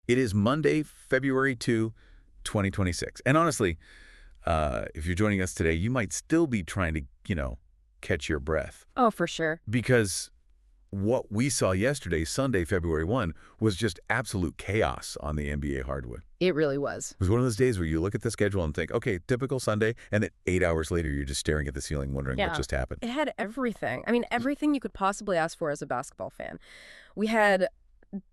It is Monday, February 2026. And honestly, if you're joining us today, you might still be trying to, catch your breath. Oh, for sure. Because what we saw yesterday, Sunday, February 1, was just absolute chaos on the NBA hardwood. It really was. It was one of those days where you look at the schedule and think, okay, typical Sunday, and then 8 hours later, you're just staring at the ceiling wondering what just happened. It had everything. I mean, everything you could possibly ask for as a basketball fan. We had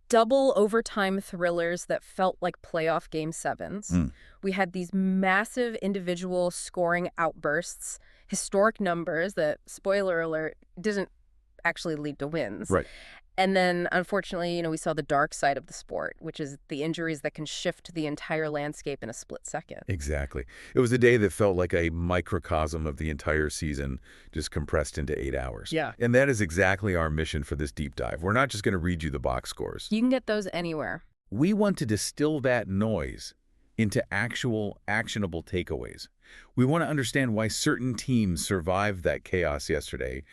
double overtime thrillers that felt like playoff game sevens. We had these massive individual scoring outbursts, historic numbers that, spoiler alert, didn't actually lead to wins. Right. And then, unfortunately, we saw the dark side of the sport, which is the injuries that can shift the entire landscape in a split second. Exactly. It was a day that felt like a microcosm of the entire season, just compressed into 8 hours. Yeah. And that is exactly our mission for this deep dive. We're not just going to read you the box scores. You can get those anywhere. We want to distill that noise into actual actionable takeaways. We want to understand why certain teams survived that chaos yesterday,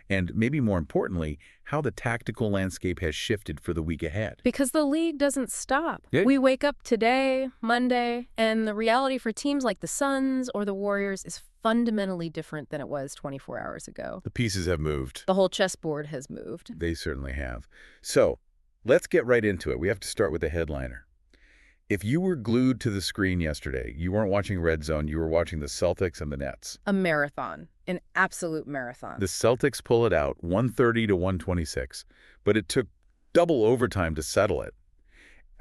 and maybe more importantly, how the tactical landscape has shifted for the week ahead. Because the league doesn't stop. Yeah. We wake up today, Monday, and the reality for teams like the Suns or the Warriors is fundamentally different than it was 24 hours ago. The pieces have moved. The whole chessboard has moved. They certainly have. So, let's get right into it. We have to start with the headliner. If you were glued to the screen yesterday, you weren't watching Red Zone, you were watching the Celtics and the Nets. A marathon. An absolute marathon. The Celtics pull it out, 130 to 126, but it took double overtime to settle it.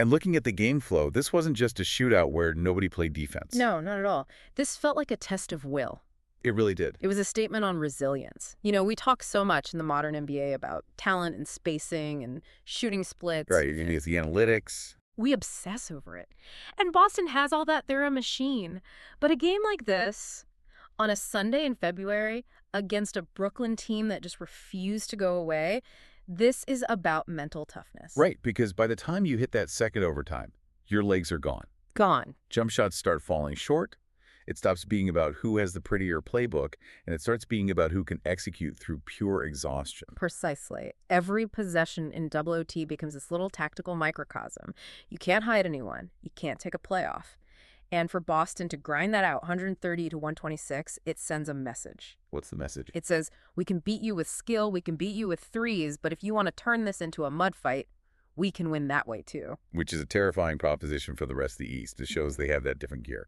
And looking at the game flow, this wasn't just a shootout where nobody played defense. No, not at all. This felt like a test of will. It really did. It was a statement on resilience. We talk so much in the modern NBA about talent and spacing and shooting splits. Right, you need the analytics. We obsess over it. And Boston has all that. They're a machine. But a game like this, on a Sunday in February, against a Brooklyn team that just refused to go away, this is about mental toughness. Right, because by the time you hit that second overtime, your legs are gone. Gone. Jump shots start falling short. It stops being about who has the prettier playbook, and it starts being about who can execute through pure exhaustion. Precisely. Every possession in double OT becomes this little tactical microcosm. You can't hide anyone. You can't take a playoff. And for Boston to grind that out, 130 to 126, it sends a message. What's the message? It says, we can beat you with skill, we can beat you with threes, but if you want to turn this into a mud fight, we can win that way too. Which is a terrifying proposition for the rest of the East. It shows they have that different gear.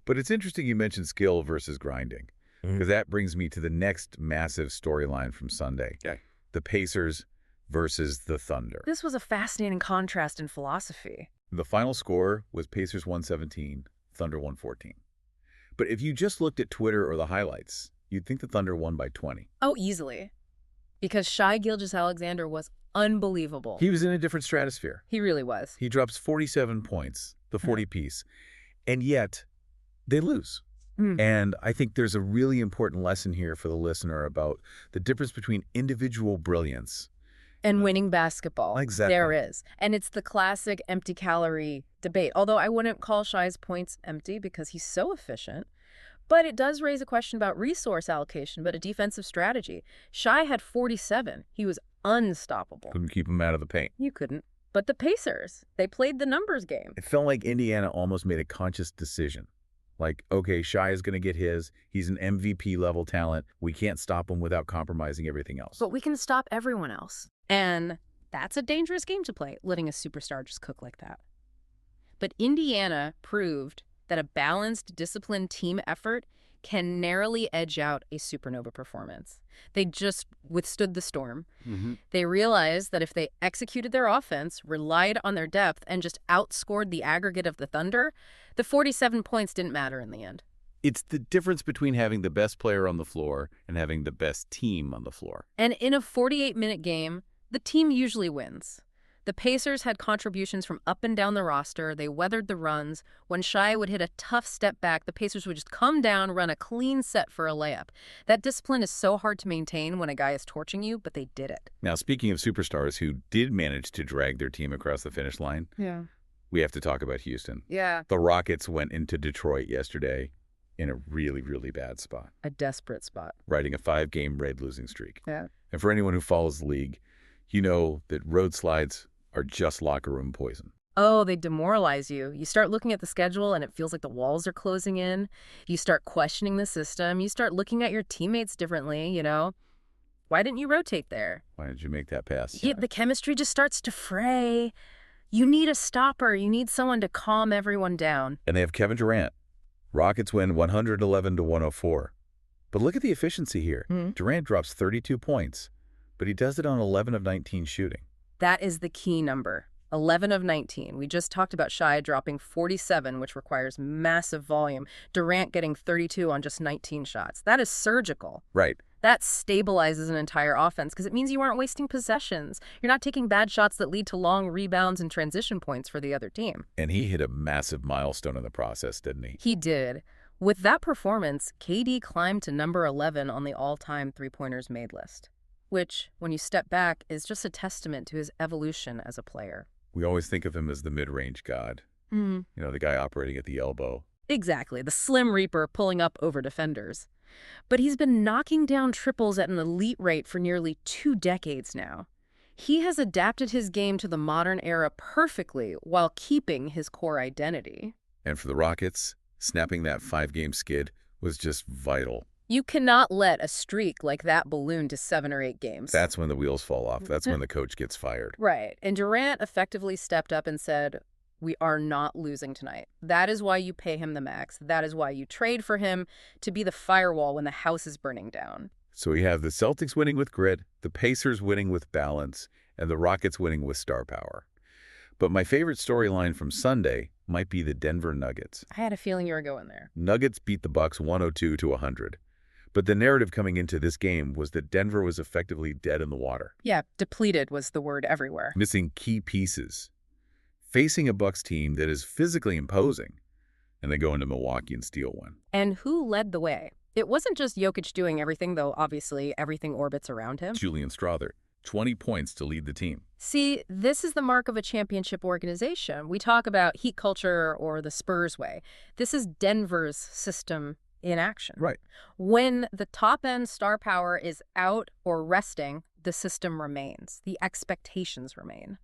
But it's interesting you mentioned skill versus grinding, because that brings me to the next massive storyline from Sunday. Okay. The Pacers versus the Thunder. This was a fascinating contrast in philosophy. The final score was Pacers 117, Thunder 114. But if you just looked at Twitter or the highlights, you'd think the Thunder won by 20. Oh, easily. Because Shai Gilgeous-Alexander was unbelievable. He was in a different stratosphere. He really was. He drops 47 points, the 40-piece, and yet they lose. And I think there's a really important lesson here for the listener about the difference between individual brilliance and winning basketball. Exactly. There is. And it's the classic empty calorie debate. Although I wouldn't call Shai's points empty because he's so efficient. But it does raise a question about resource allocation, but a defensive strategy. Shai had 47. He was unstoppable. Couldn't keep him out of the paint. You couldn't. But the Pacers, they played the numbers game. It felt like Indiana almost made a conscious decision. Like, okay, Shai is going to get his. He's an MVP-level talent. We can't stop him without compromising everything else. But we can stop everyone else. And that's a dangerous game to play, letting a superstar just cook like that. But Indiana proved that a balanced, disciplined team effort can narrowly edge out a supernova performance. They just withstood the storm. They realized that if they executed their offense, relied on their depth, and just outscored the aggregate of the Thunder, the 47 points didn't matter in the end. It's the difference between having the best player on the floor and having the best team on the floor. And in a 48-minute game, the team usually wins. The Pacers had contributions from up and down the roster. They weathered the runs. When Shai would hit a tough step back, the Pacers would just come down, run a clean set for a layup. That discipline is so hard to maintain when a guy is torching you, but they did it. Now, speaking of superstars who did manage to drag their team across the finish line, we have to talk about Houston. Yeah. The Rockets went into Detroit yesterday in a really, really bad spot. A desperate spot. Riding a 5-game red losing streak. Yeah. And for anyone who follows the league, you know that road slides are just locker room poison. Oh, they demoralize you. You start looking at the schedule and it feels like the walls are closing in. You start questioning the system. You start looking at your teammates differently. Why didn't you rotate there? Why did you make that pass? The chemistry just starts to fray. You need a stopper. You need someone to calm everyone down. And they have Kevin Durant. Rockets win 111 to 104. But look at the efficiency here. Durant drops 32 points, but he does it on 11 of 19 shooting. That is the key number. 11 of 19. We just talked about Shai dropping 47, which requires massive volume. Durant getting 32 on just 19 shots. That is surgical. Right. That stabilizes an entire offense because it means you aren't wasting possessions. You're not taking bad shots that lead to long rebounds and transition points for the other team. And he hit a massive milestone in the process, didn't he? He did. With that performance, KD climbed to number 11 on the all-time three-pointers made list, which, when you step back, is just a testament to his evolution as a player. We always think of him as the mid-range god. The guy operating at the elbow. Exactly, the Slim Reaper pulling up over defenders. But he's been knocking down triples at an elite rate for nearly 2 decades now. He has adapted his game to the modern era perfectly while keeping his core identity. And for the Rockets, snapping that 5-game skid was just vital. You cannot let a streak like that balloon to 7 or 8 games. That's when the wheels fall off. That's when the coach gets fired. Right. And Durant effectively stepped up and said, we are not losing tonight. That is why you pay him the max. That is why you trade for him to be the firewall when the house is burning down. So we have the Celtics winning with grit, the Pacers winning with balance, and the Rockets winning with star power. But my favorite storyline from Sunday might be the Denver Nuggets. I had a feeling you were going there. Nuggets beat the Bucks 102 to 100. But the narrative coming into this game was that Denver was effectively dead in the water. Yeah, depleted was the word everywhere. Missing key pieces. Facing a Bucks team that is physically imposing, and they go into Milwaukee and steal one. And who led the way? It wasn't just Jokic doing everything, though obviously everything orbits around him. Julian Strawther, 20 points to lead the team. See, this is the mark of a championship organization. We talk about heat culture or the Spurs way. This is Denver's system in action. Right. When the top-end star power is out or resting, the system remains. The expectations remain.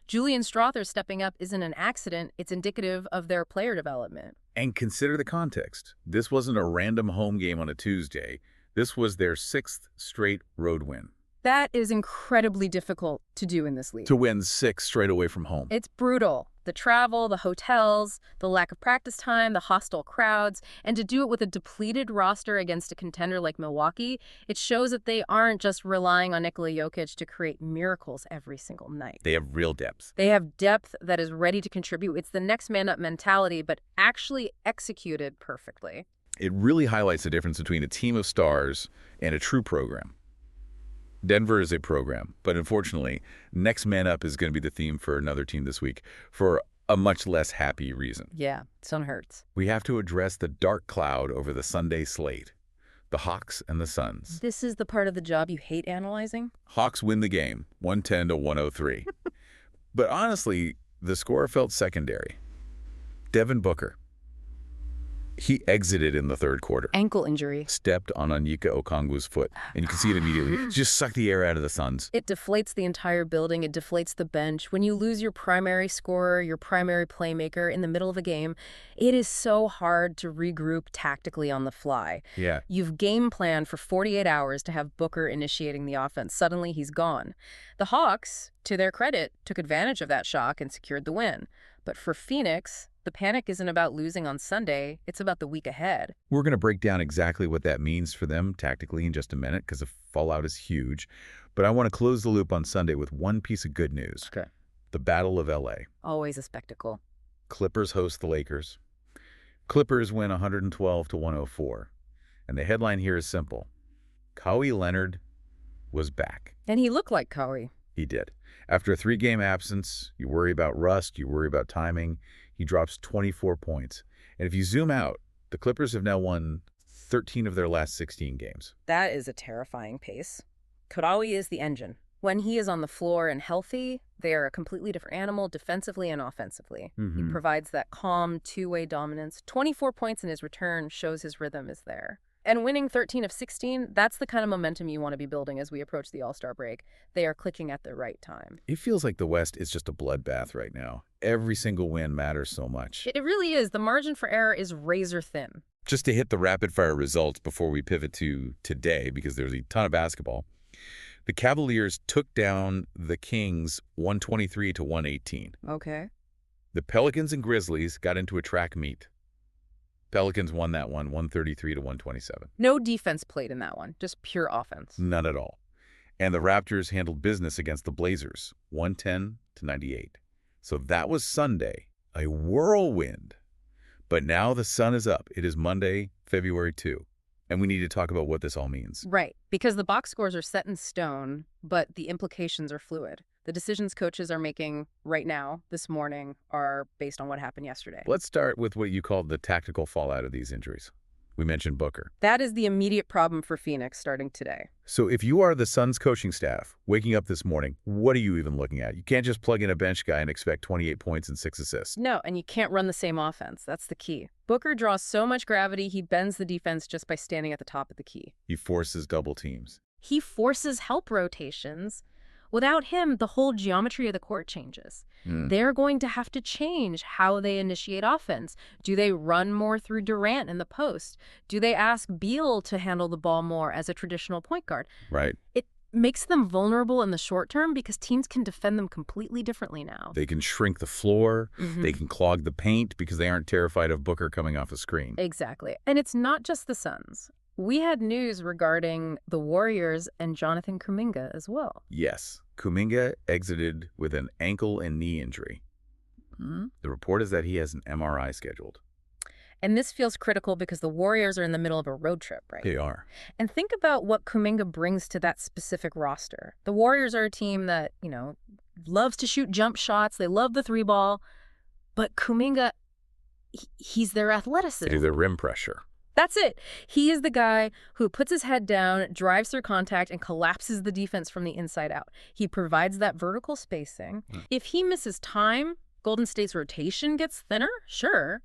Julian Strawther stepping up isn't an accident. It's indicative of their player development. And consider the context. This wasn't a random home game on a Tuesday. This was their 6th straight road win. That is incredibly difficult to do in this league. To win 6 straight away from home. It's brutal. The travel, the hotels, the lack of practice time, the hostile crowds, and to do it with a depleted roster against a contender like Milwaukee, it shows that they aren't just relying on Nikola Jokic to create miracles every single night. They have real depth. They have depth that is ready to contribute. It's the next man up mentality, but actually executed perfectly. It really highlights the difference between a team of stars and a true program. Denver is a program, but unfortunately, next man up is going to be the theme for another team this week for a much less happy reason. Yeah, sun hurts. We have to address the dark cloud over the Sunday slate, the Hawks and the Suns. This is the part of the job you hate analyzing? Hawks win the game, 110 to 103. But honestly, the score felt secondary. Devin Booker. He exited in the third quarter. Ankle injury. Stepped on Onyeka Okongwu's foot, and you can see it immediately. It just sucked the air out of the Suns. It deflates the entire building. It deflates the bench. When you lose your primary scorer, your primary playmaker in the middle of a game, it is so hard to regroup tactically on the fly. Yeah. You've game planned for 48 hours to have Booker initiating the offense. Suddenly, he's gone. The Hawks, to their credit, took advantage of that shock and secured the win. But for Phoenix, the panic isn't about losing on Sunday, it's about the week ahead. We're going to break down exactly what that means for them tactically in just a minute because the fallout is huge. But I want to close the loop on Sunday with one piece of good news. Okay. The Battle of L.A. Always a spectacle. Clippers host the Lakers. Clippers win 112 to 104. And the headline here is simple. Kawhi Leonard was back. And he looked like Kawhi. He did. After a 3-game absence, you worry about rust, you worry about timing. He drops 24 points. And if you zoom out, the Clippers have now won 13 of their last 16 games. That is a terrifying pace. Kawhi is the engine. When he is on the floor and healthy, they are a completely different animal defensively and offensively. He provides that calm, two-way dominance. 24 points in his return shows his rhythm is there. And winning 13 of 16, that's the kind of momentum you want to be building as we approach the All-Star break. They are clicking at the right time. It feels like the West is just a bloodbath right now. Every single win matters so much. It really is. The margin for error is razor thin. Just to hit the rapid-fire results before we pivot to today, because there's a ton of basketball, the Cavaliers took down the Kings 123 to 118. Okay. The Pelicans and Grizzlies got into a track meet. Pelicans won that one 133 to 127. No defense played in that one, just pure offense. None at all. And the Raptors handled business against the Blazers 110 to 98. So that was Sunday, a whirlwind. But now the sun is up. It is Monday, February 2. And we need to talk about what this all means. Right, because the box scores are set in stone, but the implications are fluid. The decisions coaches are making right now, this morning, are based on what happened yesterday. Let's start with what you called the tactical fallout of these injuries. We mentioned Booker. That is the immediate problem for Phoenix starting today. So if you are the Suns coaching staff waking up this morning, what are you even looking at? You can't just plug in a bench guy and expect 28 points and 6 assists. No, and you can't run the same offense. That's the key. Booker draws so much gravity, he bends the defense just by standing at the top of the key. He forces double teams. He forces help rotations. Without him, the whole geometry of the court changes. They're going to have to change how they initiate offense. Do they run more through Durant in the post? Do they ask Beal to handle the ball more as a traditional point guard? Right. It makes them vulnerable in the short term because teams can defend them completely differently now. They can shrink the floor. They can clog the paint because they aren't terrified of Booker coming off a screen. Exactly. And it's not just the Suns. We had news regarding the Warriors and Jonathan Kuminga as well. Yes. Kuminga exited with an ankle and knee injury. The report is that he has an MRI scheduled. And this feels critical because the Warriors are in the middle of a road trip, right? They are. And think about what Kuminga brings to that specific roster. The Warriors are a team that, loves to shoot jump shots. They love the three ball. But Kuminga, he's their athleticism. They do the rim pressure. That's it. He is the guy who puts his head down, drives through contact, and collapses the defense from the inside out. He provides that vertical spacing. If he misses time, Golden State's rotation gets thinner, sure.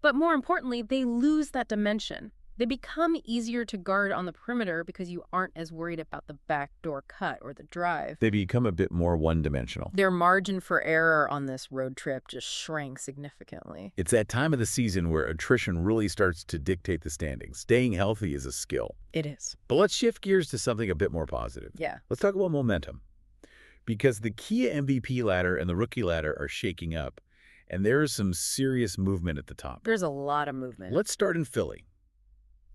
But more importantly, they lose that dimension. They become easier to guard on the perimeter because you aren't as worried about the backdoor cut or the drive. They become a bit more one-dimensional. Their margin for error on this road trip just shrank significantly. It's that time of the season where attrition really starts to dictate the standings. Staying healthy is a skill. It is. But let's shift gears to something a bit more positive. Yeah. Let's talk about momentum. Because the Kia MVP ladder and the rookie ladder are shaking up, and there is some serious movement at the top. There's a lot of movement. Let's start in Philly.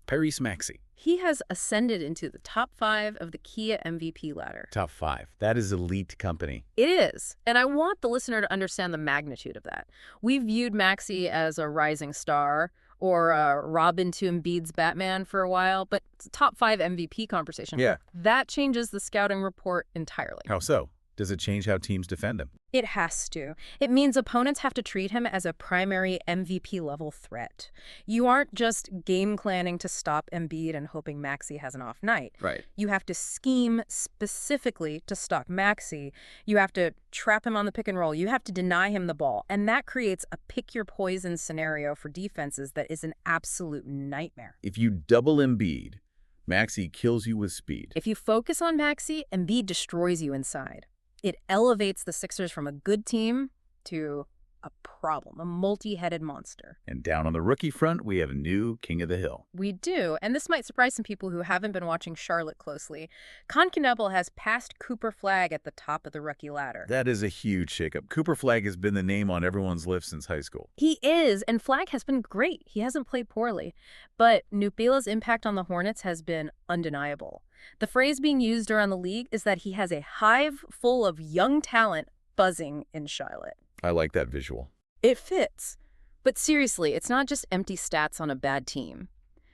Tyrese Maxey. He has ascended into the top 5 of the Kia MVP ladder. Top 5. That is elite company. It is. And I want the listener to understand the magnitude of that. We viewed Maxey as a rising star or a Robin to Embiid's Batman for a while, but it's a top 5 MVP conversation. Yeah. That changes the scouting report entirely. How so? Does it change how teams defend him? It has to. It means opponents have to treat him as a primary MVP-level threat. You aren't just game planning to stop Embiid and hoping Maxey has an off night. Right. You have to scheme specifically to stop Maxey. You have to trap him on the pick and roll. You have to deny him the ball. And that creates a pick-your-poison scenario for defenses that is an absolute nightmare. If you double Embiid, Maxey kills you with speed. If you focus on Maxey, Embiid destroys you inside. It elevates the Sixers from a good team to a problem, a multi-headed monster. And down on the rookie front, we have a new king of the hill. We do, and this might surprise some people who haven't been watching Charlotte closely. Concanable has passed Cooper Flagg at the top of the rookie ladder. That is a huge shakeup. Cooper Flagg has been the name on everyone's lips since high school. He is, and Flagg has been great. He hasn't played poorly. But Nupela's impact on the Hornets has been undeniable. The phrase being used around the league is that he has a hive full of young talent buzzing in Charlotte. I like that visual. It fits. But seriously, it's not just empty stats on a bad team.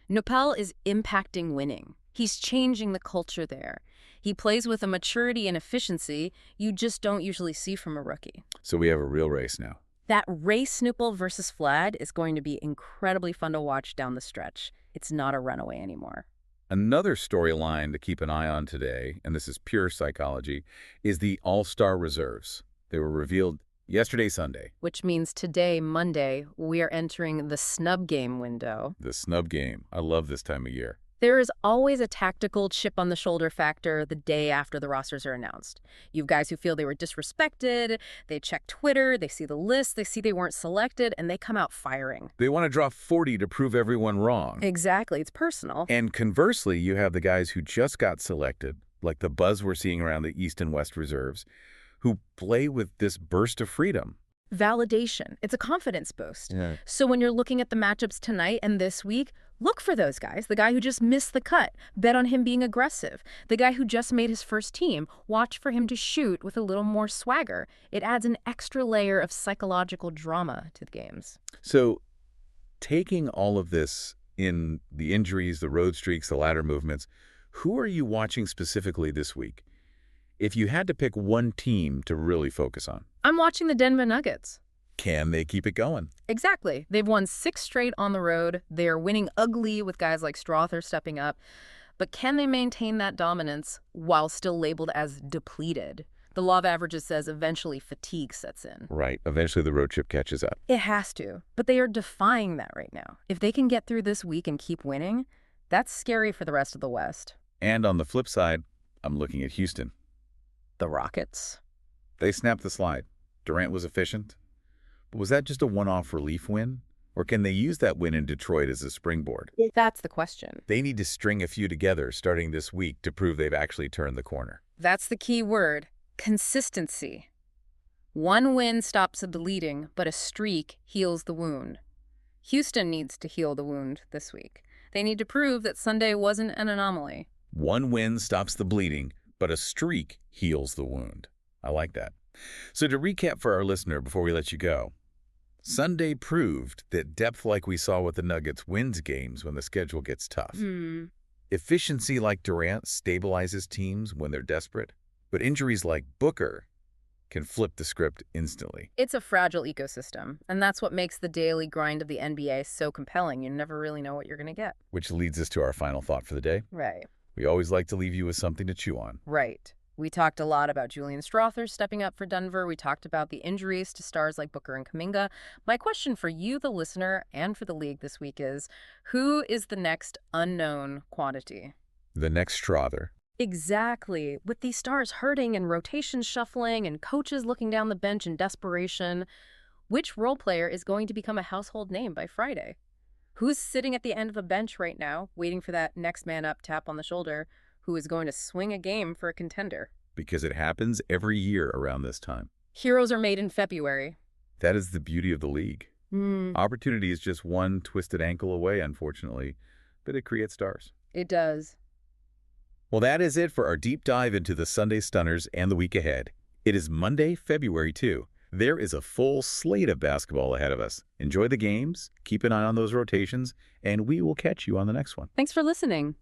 Nupel is impacting winning. He's changing the culture there. He plays with a maturity and efficiency you just don't usually see from a rookie. So we have a real race now. That race Nupel versus Flagg is going to be incredibly fun to watch down the stretch. It's not a runaway anymore. Another storyline to keep an eye on today, and this is pure psychology, is the All-Star reserves. They were revealed yesterday, Sunday. Which means today, Monday, we are entering the snub game window. The snub game. I love this time of year. There is always a tactical chip on the shoulder factor the day after the rosters are announced. You have guys who feel they were disrespected, they check Twitter, they see the list, they see they weren't selected, and they come out firing. They want to draw 40 to prove everyone wrong. Exactly, it's personal. And conversely, you have the guys who just got selected, like the buzz we're seeing around the East and West reserves, who play with this burst of freedom. Validation. It's a confidence boost. Yeah. So when you're looking at the matchups tonight and this week, look for those guys. The guy who just missed the cut, bet on him being aggressive. The guy who just made his first team, watch for him to shoot with a little more swagger. It adds an extra layer of psychological drama to the games. So taking all of this in, the injuries, the road streaks, the ladder movements, who are you watching specifically this week? If you had to pick one team to really focus on, I'm watching the Denver Nuggets. can they keep it going? Exactly. They've won 6 straight on the road. They're winning ugly with guys like Strother stepping up. But can they maintain that dominance while still labeled as depleted? The law of averages says eventually fatigue sets in. Right. Eventually the road trip catches up. It has to. But they are defying that right now. If they can get through this week and keep winning, that's scary for the rest of the West. And on the flip side, I'm looking at Houston. The Rockets. They snapped the slide. Durant was efficient. But was that just a one-off relief win? Or can they use that win in Detroit as a springboard? That's the question. They need to string a few together starting this week to prove they've actually turned the corner. That's the key word. Consistency. One win stops the bleeding, but a streak heals the wound. Houston needs to heal the wound this week. They need to prove that Sunday wasn't an anomaly. One win stops the bleeding, but a streak heals the wound. I like that. So to recap for our listener before we let you go, Sunday proved that depth like we saw with the Nuggets wins games when the schedule gets tough. Efficiency like Durant stabilizes teams when they're desperate, but injuries like Booker can flip the script instantly. It's a fragile ecosystem, and that's what makes the daily grind of the NBA so compelling. You never really know what you're going to get. Which leads us to our final thought for the day. Right. We always like to leave you with something to chew on. Right. We talked a lot about Julian Strother stepping up for Denver. We talked about the injuries to stars like Booker and Kuminga. My question for you, the listener, and for the league this week is, who is the next unknown quantity? The next Strother. Exactly. With these stars hurting and rotations shuffling and coaches looking down the bench in desperation, which role player is going to become a household name by Friday? Who's sitting at the end of a bench right now, waiting for that next man up tap on the shoulder, who is going to swing a game for a contender? Because it happens every year around this time. Heroes are made in February. That is the beauty of the league. Opportunity is just one twisted ankle away, unfortunately, but it creates stars. It does. Well, that is it for our deep dive into the Sunday Stunners and the week ahead. It is Monday, February 2. There is a full slate of basketball ahead of us. Enjoy the games, keep an eye on those rotations, and we will catch you on the next one. Thanks for listening.